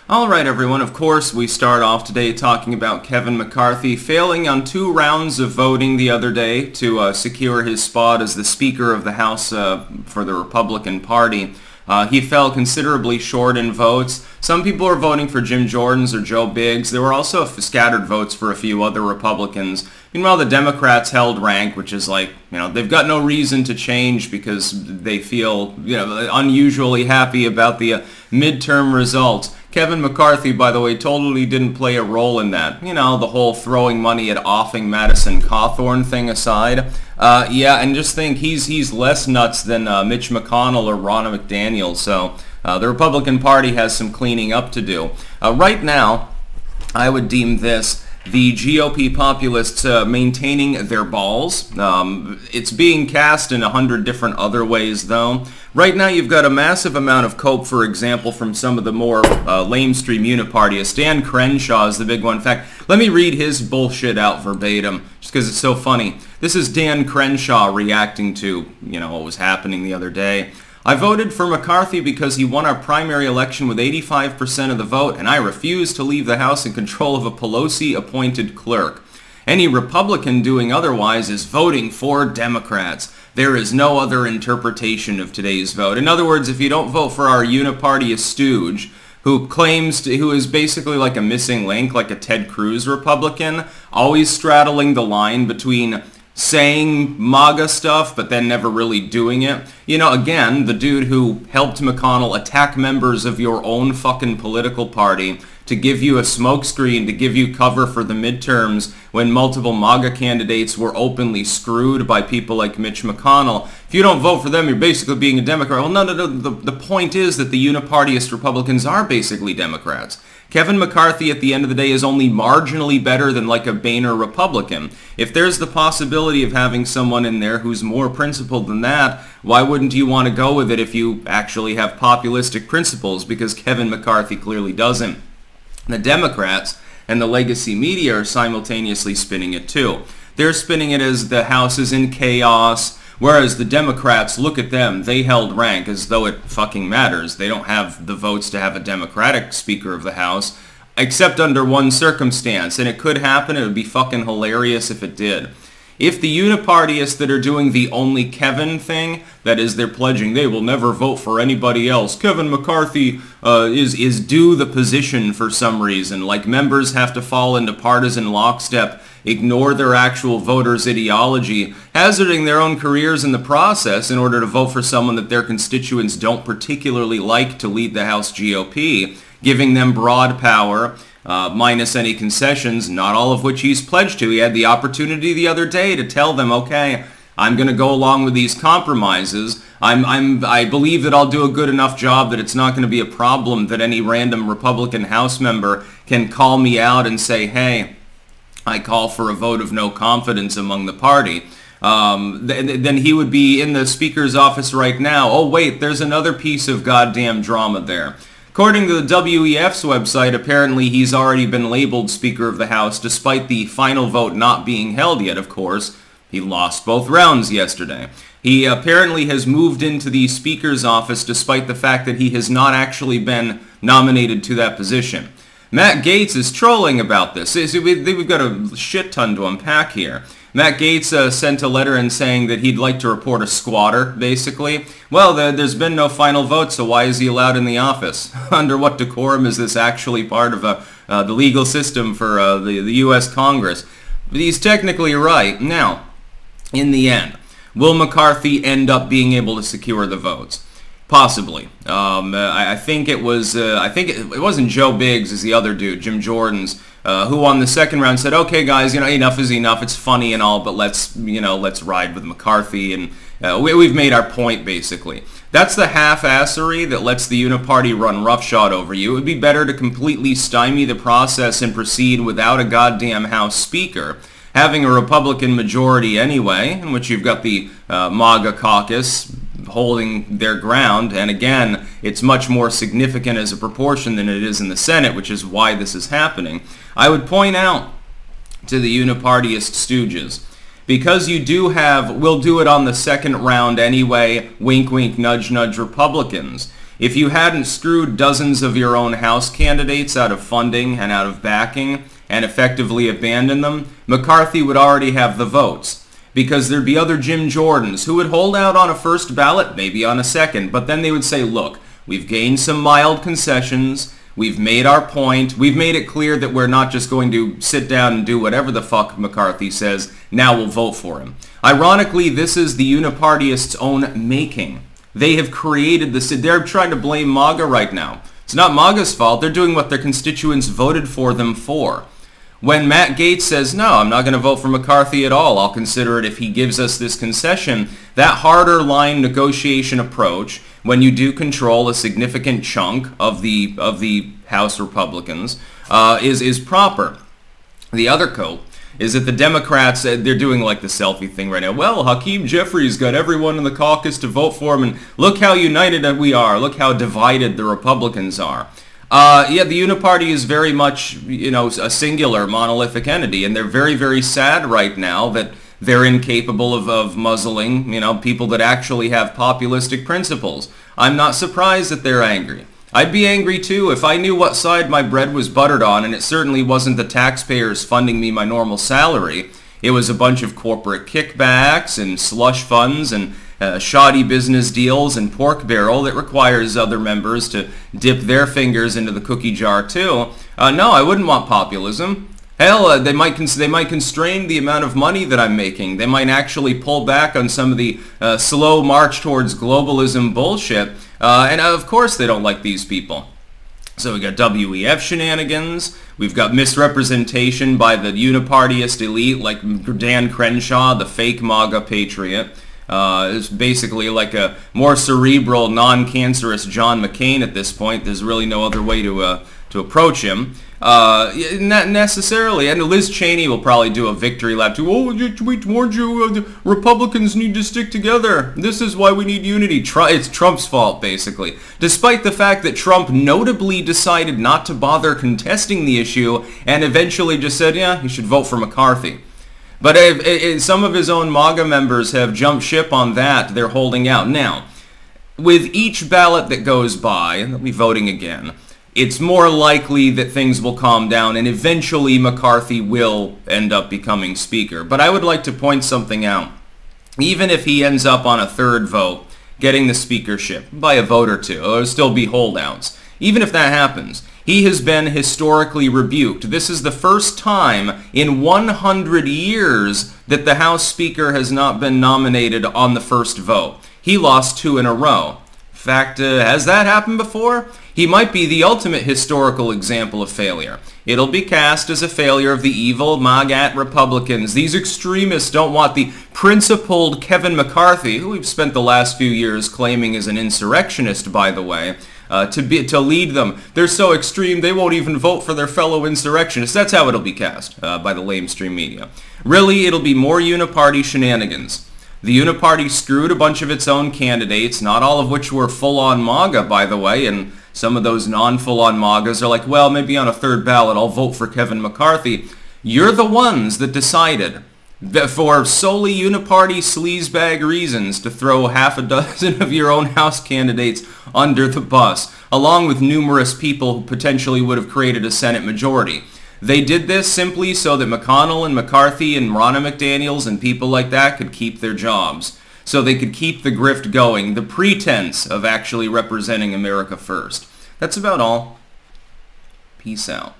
Alright everyone, of course we start off today talking about Kevin McCarthy failing on 2 rounds of voting the other day to secure his spot as the Speaker of the House for the Republican Party. He fell considerably short in votes. Some people are voting for Jim Jordan's or Joe Biggs. There were also scattered votes for a few other Republicans. Meanwhile, the Democrats held rank, which is like, they've got no reason to change because they feel, unusually happy about the midterm results. Kevin McCarthy, by the way, totally didn't play a role in that. The whole throwing money at offing Madison Cawthorn thing aside. Yeah, and just think he's less nuts than Mitch McConnell or Ronna McDaniel, so the Republican Party has some cleaning up to do. Right now, I would deem this the GOP populists maintaining their balls. It's being cast in 100 different other ways, though. Right now, you've got a massive amount of cope, for example, from some of the more lamestream unipartyists. Dan Crenshaw is the big one. In fact, let me read his bullshit out verbatim, just because it's so funny. This is Dan Crenshaw reacting to, what was happening the other day. I voted for McCarthy because he won our primary election with 85% of the vote, and I refuse to leave the House in control of a Pelosi-appointed clerk. Any Republican doing otherwise is voting for Democrats. There is no other interpretation of today's vote. In other words, if you don't vote for our unipartyist stooge, who is basically like a missing link, like a Ted Cruz Republican, always straddling the line between saying MAGA stuff, but then never really doing it. Again, the dude who helped McConnell attack members of your own fucking political party to give you a smokescreen, to give you cover for the midterms when multiple MAGA candidates were openly screwed by people like Mitch McConnell. If you don't vote for them, you're basically being a Democrat. Well, no. The point is that the unipartyist Republicans are basically Democrats. Kevin McCarthy, at the end of the day, is only marginally better than like a Boehner Republican. If there's the possibility of having someone in there who's more principled than that, why wouldn't you want to go with it if you actually have populistic principles? Because Kevin McCarthy clearly doesn't. The Democrats and the legacy media are simultaneously spinning it too. They're spinning it as the House is in chaos, whereas the Democrats, look at them, they held rank as though it fucking matters. They don't have the votes to have a Democratic Speaker of the House, except under one circumstance, and it could happen. It would be fucking hilarious if it did. If the unipartyists that are doing the only Kevin thing, that is, they're pledging they will never vote for anybody else, Kevin McCarthy is due the position for some reason, like members have to fall into partisan lockstep, ignore their actual voters' ideology, hazarding their own careers in the process in order to vote for someone that their constituents don't particularly like to lead the House GOP, giving them broad power, minus any concessions, not all of which he's pledged to. He had the opportunity the other day to tell them, okay, I'm going to go along with these compromises. I believe that I'll do a good enough job that it's not going to be a problem that any random Republican House member can call me out and say, hey, I call for a vote of no confidence among the party. Then he would be in the Speaker's office right now. Oh, wait, there's another piece of goddamn drama there. According to the WEF's website, apparently he's already been labeled Speaker of the House, despite the final vote not being held yet, of course. He lost both rounds yesterday. He apparently has moved into the Speaker's office despite the fact that he has not actually been nominated to that position. Matt Gaetz is trolling about this. We've got a shit ton to unpack here. Matt Gaetz sent a letter in saying that he'd like to report a squatter, basically. Well, there's been no final vote, so why is he allowed in the office? Under what decorum is this actually part of the legal system for the U.S. Congress? But he's technically right. Now, in the end, will McCarthy end up being able to secure the votes? Possibly. I think it was. I think it wasn't Joe Biggs, as the other dude, Jim Jordan's, who on the second round said, "Okay, guys, enough is enough. It's funny and all, but let's ride with McCarthy, and we've made our point, basically." That's the half-assery that lets the uniparty run roughshod over you. It would be better to completely stymie the process and proceed without a goddamn House Speaker, having a Republican majority anyway, in which you've got the MAGA caucus holding their ground, and again, it's much more significant as a proportion than it is in the Senate, which is why this is happening. I would point out to the unipartyist stooges, because you do have, we'll do it on the second round anyway, wink wink nudge nudge Republicans, If you hadn't screwed dozens of your own House candidates out of funding and out of backing and effectively abandoned them, McCarthy would already have the votes. Because there'd be other Jim Jordans who would hold out on a first ballot, maybe on a second, but then they would say, look, we've gained some mild concessions, we've made our point, we've made it clear that we're not just going to sit down and do whatever the fuck McCarthy says, now we'll vote for him. Ironically, this is the Unipartyists' own making. They have created this. They're trying to blame MAGA right now. It's not MAGA's fault. They're doing what their constituents voted for them for. When Matt Gaetz says, no, I'm not going to vote for McCarthy at all, I'll consider it if he gives us this concession, that harder line negotiation approach, when you do control a significant chunk of the House Republicans, is proper. The other coat is that the Democrats, they're doing like the selfie thing right now. Well, Hakeem Jeffries got everyone in the caucus to vote for him, and look how united we are. Look how divided the Republicans are. Yeah, the Uniparty is very much, a singular, monolithic entity, and they're very, very sad right now that they're incapable of muzzling, people that actually have populistic principles. I'm not surprised that they're angry. I'd be angry too if I knew what side my bread was buttered on, and it certainly wasn't the taxpayers funding me my normal salary. It was a bunch of corporate kickbacks and slush funds and shoddy business deals and pork barrel that requires other members to dip their fingers into the cookie jar too. No, I wouldn't want populism. Hell, they might constrain the amount of money that I'm making. They might actually pull back on some of the slow march towards globalism bullshit. And of course they don't like these people. So we got WEF shenanigans. We've got misrepresentation by the Unipartyist elite like Dan Crenshaw, the fake MAGA patriot. It's basically like a more cerebral, non-cancerous John McCain at this point. There's really no other way to approach him. Not necessarily. And Liz Cheney will probably do a victory lap too. Oh, we warned you, the Republicans need to stick together. This is why we need unity. It's Trump's fault, basically. Despite the fact that Trump notably decided not to bother contesting the issue and eventually just said, yeah, you should vote for McCarthy. But some of his own MAGA members have jumped ship on that. They're holding out. Now, with each ballot that goes by, and they'll be voting again, it's more likely that things will calm down and eventually McCarthy will end up becoming Speaker. But I would like to point something out. Even if he ends up on a third vote, getting the speakership by a vote or two, there'll still be holdouts. Even if that happens, he has been historically rebuked. This is the first time in 100 years that the House Speaker has not been nominated on the first vote. He lost 2 in a row. In fact, has that happened before? He might be the ultimate historical example of failure. It'll be cast as a failure of the evil MAGA Republicans. These extremists don't want the principled Kevin McCarthy, who we've spent the last few years claiming is an insurrectionist, by the way, to lead them. They're so extreme they won't even vote for their fellow insurrectionists. That's how it'll be cast by the lamestream media. Really, it'll be more uniparty shenanigans. The Uniparty screwed a bunch of its own candidates, not all of which were full-on MAGA, by the way, and some of those non-full-on MAGAs are like, well, maybe on a third ballot I'll vote for Kevin McCarthy. You're the ones that decided that for solely Uniparty sleazebag reasons to throw half a dozen of your own House candidates under the bus, along with numerous people who potentially would have created a Senate majority. They did this simply so that McConnell and McCarthy and Ronna McDaniels and people like that could keep their jobs. So they could keep the grift going, the pretense of actually representing America first. That's about all. Peace out.